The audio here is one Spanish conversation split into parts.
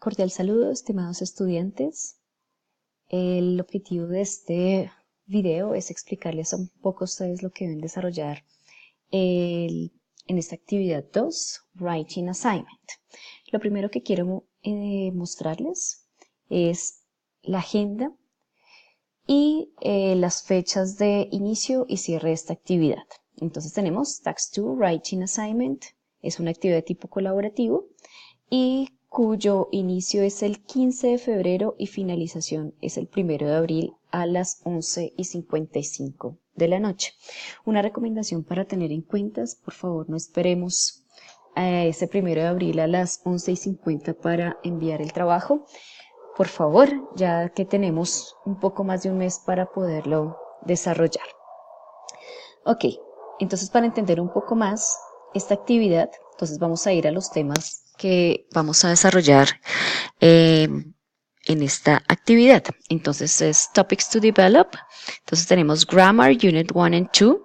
Cordial saludo, estimados estudiantes. El objetivo de este video es explicarles un poco a ustedes lo que deben desarrollar en esta actividad 2, Writing Assignment. Lo primero que quiero mostrarles es la agenda y las fechas de inicio y cierre de esta actividad. Entonces tenemos Task 2, Writing Assignment, es una actividad de tipo colaborativo y cuyo inicio es el 15 de febrero y finalización es el 1 de abril a las 11:55 de la noche. Una recomendación para tener en cuenta es, por favor, no esperemos a ese 1 de abril a las 11:50 para enviar el trabajo. Por favor, ya que tenemos un poco más de un mes para poderlo desarrollar. Ok, entonces para entender un poco más esta actividad, entonces vamos a ir a los temas que vamos a desarrollar en esta actividad. Entonces es Topics to Develop, entonces tenemos Grammar, Unit 1 and 2,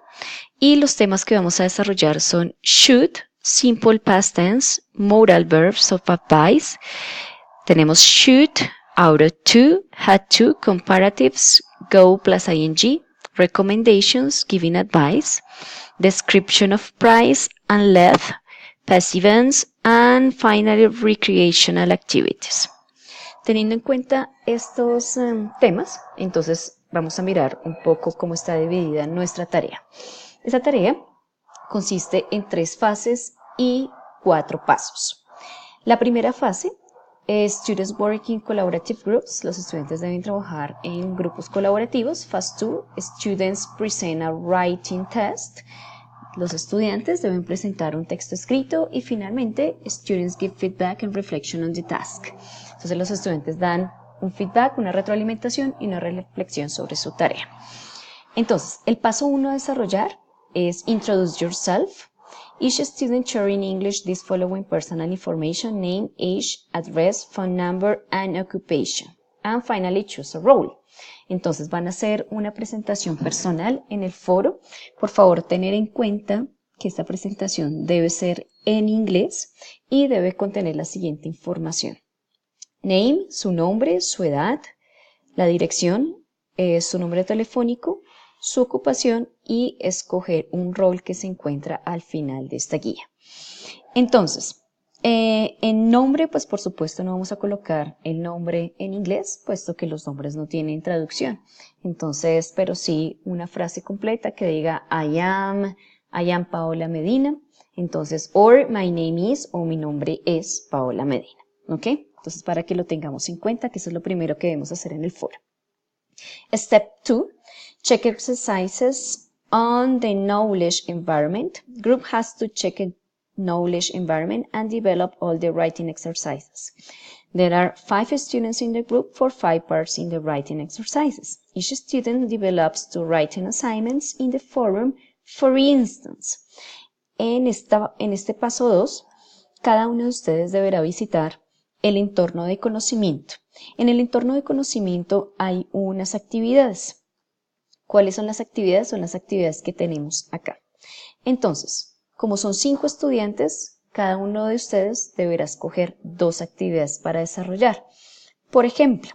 y los temas que vamos a desarrollar son Should, Simple Past Tense, Modal Verbs of Advice, tenemos Should, Ought to, Had to, Comparatives, Go plus ing, Recommendations, Giving Advice, Description of Price and Length, Passive Events, and finally Recreational Activities. Teniendo en cuenta estos temas, entonces vamos a mirar un poco cómo está dividida nuestra tarea. Esta tarea consiste en 3 fases y 4 pasos. La primera fase es Students Work in Collaborative Groups. Los estudiantes deben trabajar en grupos colaborativos. Phase 2, Students Present a Writing Test. Los estudiantes deben presentar un texto escrito y finalmente Students Give Feedback and Reflection on the Task. Entonces los estudiantes dan un feedback, una retroalimentación y una reflexión sobre su tarea. Entonces, el paso 1 a desarrollar es Introduce Yourself. Each student share in English this following personal information: name, age, address, phone number, and occupation. And finally, choose a role. Entonces van a hacer una presentación personal en el foro. Por favor, tener en cuenta que esta presentación debe ser en inglés y debe contener la siguiente información: name, su nombre, su edad, la dirección, su número telefónico, su ocupación y escoger un rol que se encuentra al final de esta guía. Entonces, en nombre, pues por supuesto no vamos a colocar el nombre en inglés, puesto que los nombres no tienen traducción. Entonces, pero sí una frase completa que diga I am Paola Medina. Entonces, or my name is, o mi nombre es Paola Medina. ¿Ok? Entonces, para que lo tengamos en cuenta, que eso es lo primero que debemos hacer en el foro. Step 2, check exercises on the knowledge environment. Group has to check a knowledge environment and develop all the writing exercises. There are 5 students in the group for 5 parts in the writing exercises. Each student develops 2 writing assignments in the forum. For instance, en este paso 2, cada uno de ustedes deberá visitar el entorno de conocimiento. En el entorno de conocimiento hay unas actividades. ¿Cuáles son las actividades? Son las actividades que tenemos acá. Entonces, como son 5 estudiantes, cada uno de ustedes deberá escoger 2 actividades para desarrollar. Por ejemplo,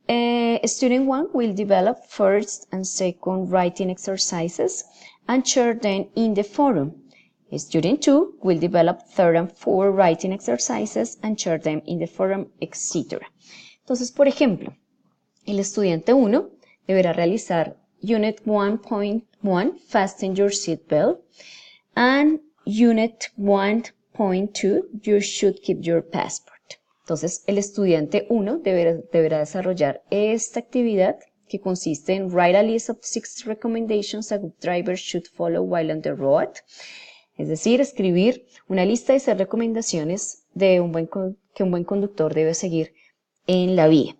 Student 1 will develop first and second writing exercises and share them in the forum. Student 2 will develop third and fourth writing exercises and share them in the forum, etc. Entonces, por ejemplo, el estudiante 1 deberá realizar Unit 1.1, Fasten Your Seatbelt, and Unit 1.2, You Should Keep Your Passport. Entonces, el estudiante 1 deberá desarrollar esta actividad que consiste en Write a list of 6 recommendations a good driver should follow while on the road. Es decir, escribir una lista de 6 recomendaciones que un buen conductor debe seguir en la vía.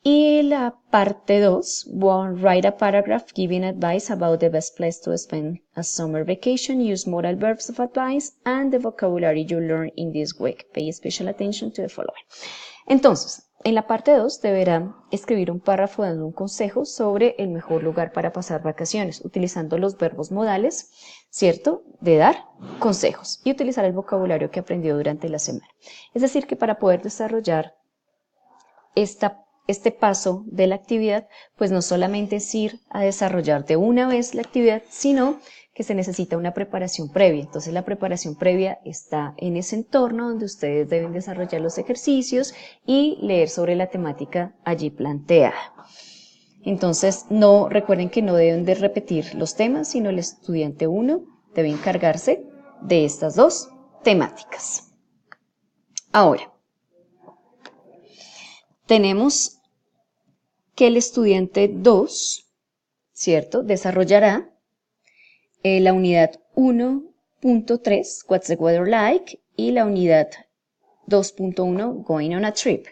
Y la parte 2, write a paragraph giving advice about the best place to spend a summer vacation. Use modal verbs of advice and the vocabulary you learn in this week. Pay special attention to the following. Entonces, en la parte 2 deberá escribir un párrafo dando un consejo sobre el mejor lugar para pasar vacaciones, utilizando los verbos modales ¿cierto? De dar consejos y utilizar el vocabulario que aprendió durante la semana. Es decir, que para poder desarrollar este paso de la actividad, pues no solamente es ir a desarrollar de una vez la actividad, sino que se necesita una preparación previa. Entonces la preparación previa está en ese entorno donde ustedes deben desarrollar los ejercicios y leer sobre la temática allí planteada. Entonces recuerden que no deben de repetir los temas, sino el estudiante 1 debe encargarse de estas dos temáticas. Ahora, tenemos que el estudiante 2, ¿cierto?, desarrollará la unidad 1.3, What's the weather like? Y la unidad 2.1, Going on a trip.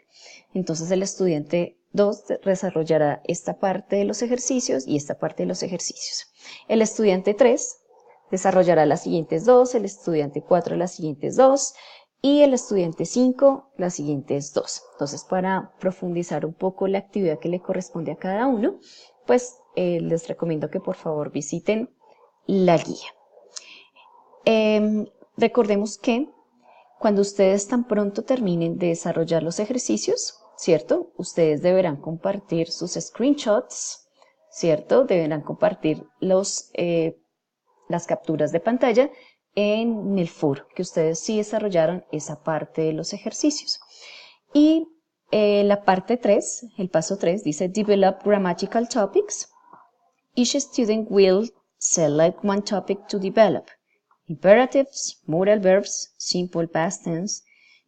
Entonces el estudiante 2 desarrollará esta parte de los ejercicios y esta parte de los ejercicios. El estudiante 3 desarrollará las siguientes dos, el estudiante 4 las siguientes dos y el estudiante 5 las siguientes dos. Entonces, para profundizar un poco la actividad que le corresponde a cada uno, pues les recomiendo que por favor visiten la guía. Recordemos que cuando ustedes tan pronto terminen de desarrollar los ejercicios, ¿cierto? Ustedes deberán compartir sus screenshots, ¿cierto? Deberán compartir las capturas de pantalla en el foro, que ustedes sí desarrollaron esa parte de los ejercicios. Y la parte 3, el paso 3, dice Develop grammatical topics. Each student will select one topic to develop. Imperatives, modal verbs, simple past tense,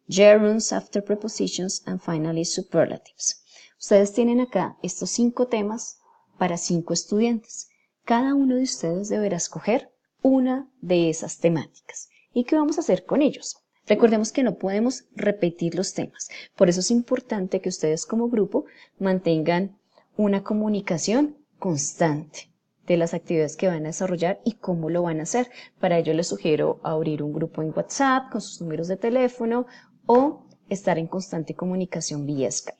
gerunds after prepositions, and finally superlatives. Ustedes tienen acá estos 5 temas para 5 estudiantes. Cada uno de ustedes deberá escoger una de esas temáticas. ¿Y qué vamos a hacer con ellos? Recordemos que no podemos repetir los temas. Por eso es importante que ustedes como grupo mantengan una comunicación constante de las actividades que van a desarrollar y cómo lo van a hacer. Para ello les sugiero abrir un grupo en WhatsApp con sus números de teléfono o estar en constante comunicación vía Skype.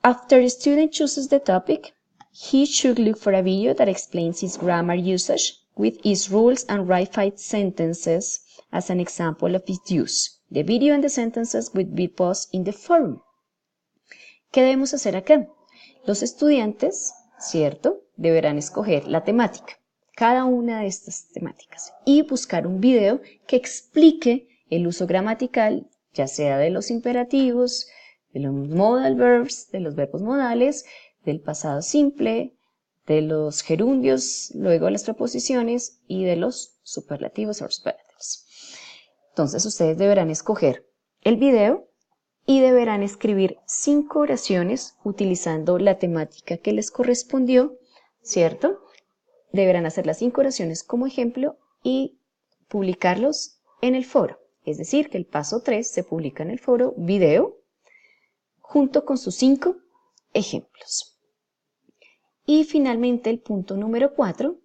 After the student chooses the topic, he should look for a video that explains his grammar usage with its rules and write 5 sentences as an example of its use. The video and the sentences will be posted in the forum. ¿Qué debemos hacer acá? Los estudiantes, ¿cierto?, deberán escoger la temática, cada una de estas temáticas, y buscar un video que explique el uso gramatical, ya sea de los imperativos, de los modal verbs, de los verbos modales, del pasado simple, de los gerundios, luego las preposiciones y de los superlativos o superlatives. Entonces ustedes deberán escoger el video y deberán escribir 5 oraciones utilizando la temática que les correspondió, ¿cierto? Deberán hacer las 5 oraciones como ejemplo y publicarlos en el foro. Es decir, que el paso 3 se publica en el foro video junto con sus 5 ejemplos. Y finalmente el punto número 4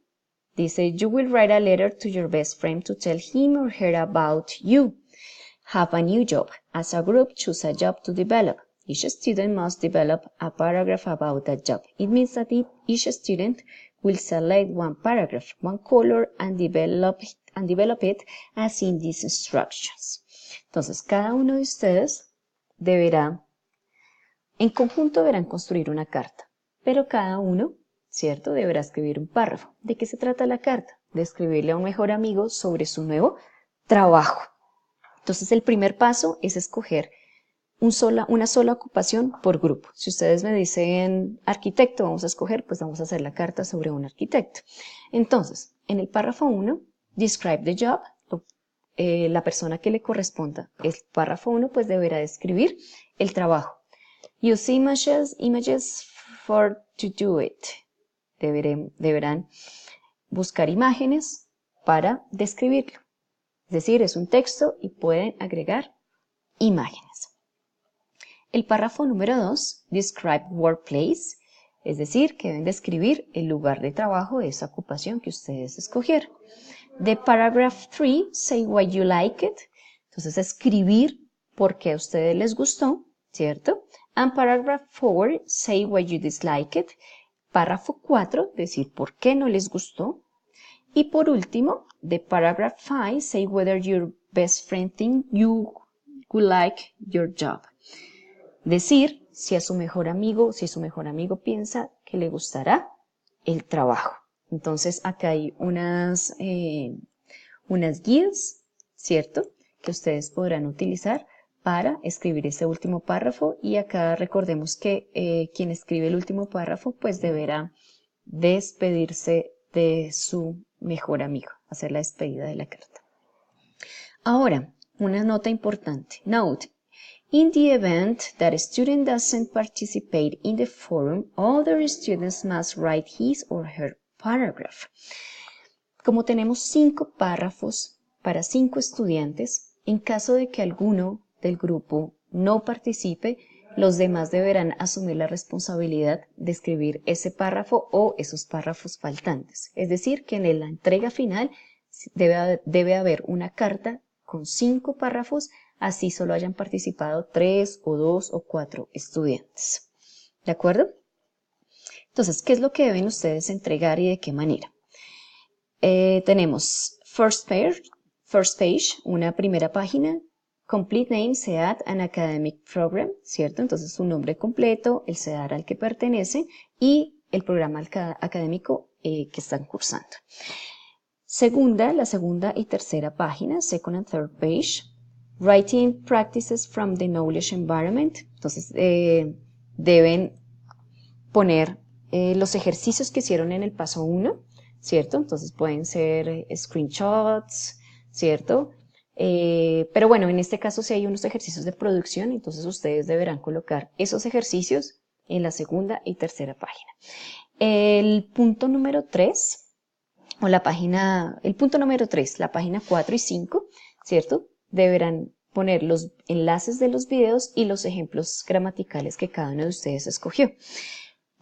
dice, you will write a letter to your best friend to tell him or her about you. Have a new job. As a group, choose a job to develop. Each student must develop a paragraph about that job. It means that each student will select one paragraph, one color, and develop it as in these instructions. Entonces, cada uno de ustedes en conjunto deberán construir una carta, pero cada uno, ¿cierto?, deberá escribir un párrafo. ¿De qué se trata la carta? De escribirle a un mejor amigo sobre su nuevo trabajo. Entonces el primer paso es escoger una sola ocupación por grupo. Si ustedes me dicen arquitecto, vamos a escoger, pues vamos a hacer la carta sobre un arquitecto. Entonces, en el párrafo 1, describe the job, la persona que le corresponda. El párrafo 1 pues deberá describir el trabajo. Use images for to do it. Deberán buscar imágenes para describirlo. Es decir, es un texto y pueden agregar imágenes. El párrafo número 2, describe workplace, es decir, que deben describir el lugar de trabajo de esa ocupación que ustedes escogieron. The paragraph 3, say why you like it, entonces escribir por qué a ustedes les gustó, ¿cierto? And paragraph 4, say why you dislike it. Párrafo 4, decir por qué no les gustó. Y por último, the paragraph 5 say whether your best friend thinks you would like your job. Decir si a su mejor amigo, si su mejor amigo piensa que le gustará el trabajo. Entonces acá hay unas guías, ¿cierto?, que ustedes podrán utilizar para escribir ese último párrafo, y acá recordemos que quien escribe el último párrafo pues deberá despedirse de su mejor amigo, hacer la despedida de la carta. Ahora, una nota importante. Note, in the event that a student doesn't participate in the forum, other students must write his or her paragraph. Como tenemos 5 párrafos para 5 estudiantes, en caso de que alguno del grupo no participe, los demás deberán asumir la responsabilidad de escribir ese párrafo o esos párrafos faltantes. Es decir, que en la entrega final debe haber una carta con 5 párrafos, así solo hayan participado 3 o 2 o 4 estudiantes. ¿De acuerdo? Entonces, ¿qué es lo que deben ustedes entregar y de qué manera? Tenemos first page, una primera página, complete name, SEAD, and academic program, ¿cierto? Entonces su nombre completo, el SEAD al que pertenece y el programa académico que están cursando. La segunda y tercera página, second and third page, writing practices from the knowledge environment. Entonces deben poner los ejercicios que hicieron en el paso 1, ¿cierto? Entonces pueden ser screenshots, ¿cierto? Pero bueno, en este caso sí hay unos ejercicios de producción, entonces ustedes deberán colocar esos ejercicios en la segunda y tercera página. El punto número 3, el punto número 3, la página 4 y 5, ¿cierto? Deberán poner los enlaces de los videos y los ejemplos gramaticales que cada uno de ustedes escogió.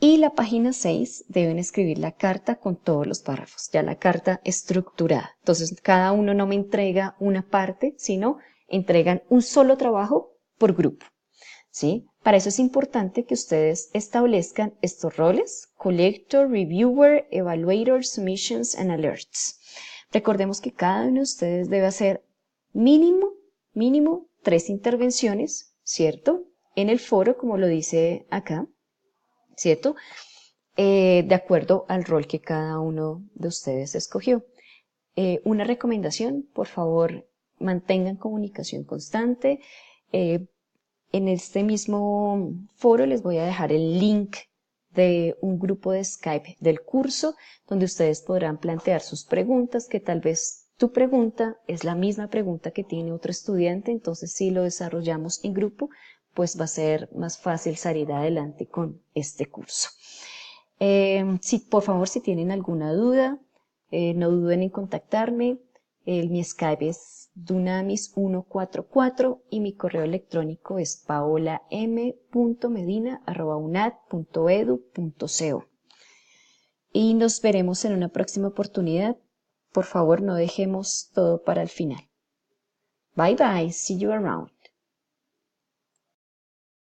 Y la página 6 deben escribir la carta con todos los párrafos, ya la carta estructurada. Entonces cada uno no me entrega una parte, sino entregan un solo trabajo por grupo, ¿sí? Para eso es importante que ustedes establezcan estos roles: collector, reviewer, evaluator, submissions and alerts. Recordemos que cada uno de ustedes debe hacer mínimo 3 intervenciones, ¿cierto?, en el foro, como lo dice acá, ¿cierto? De acuerdo al rol que cada uno de ustedes escogió. Una recomendación, por favor, mantengan comunicación constante. En este mismo foro les voy a dejar el link de un grupo de Skype del curso, donde ustedes podrán plantear sus preguntas, que tal vez tu pregunta es la misma pregunta que tiene otro estudiante, entonces si lo desarrollamos en grupo, pues va a ser más fácil salir adelante con este curso. Por favor, si tienen alguna duda, no duden en contactarme. Mi Skype es dunamis144 y mi correo electrónico es paolam.medina@unad.edu.co. Y nos veremos en una próxima oportunidad. Por favor, no dejemos todo para el final. Bye bye, see you around.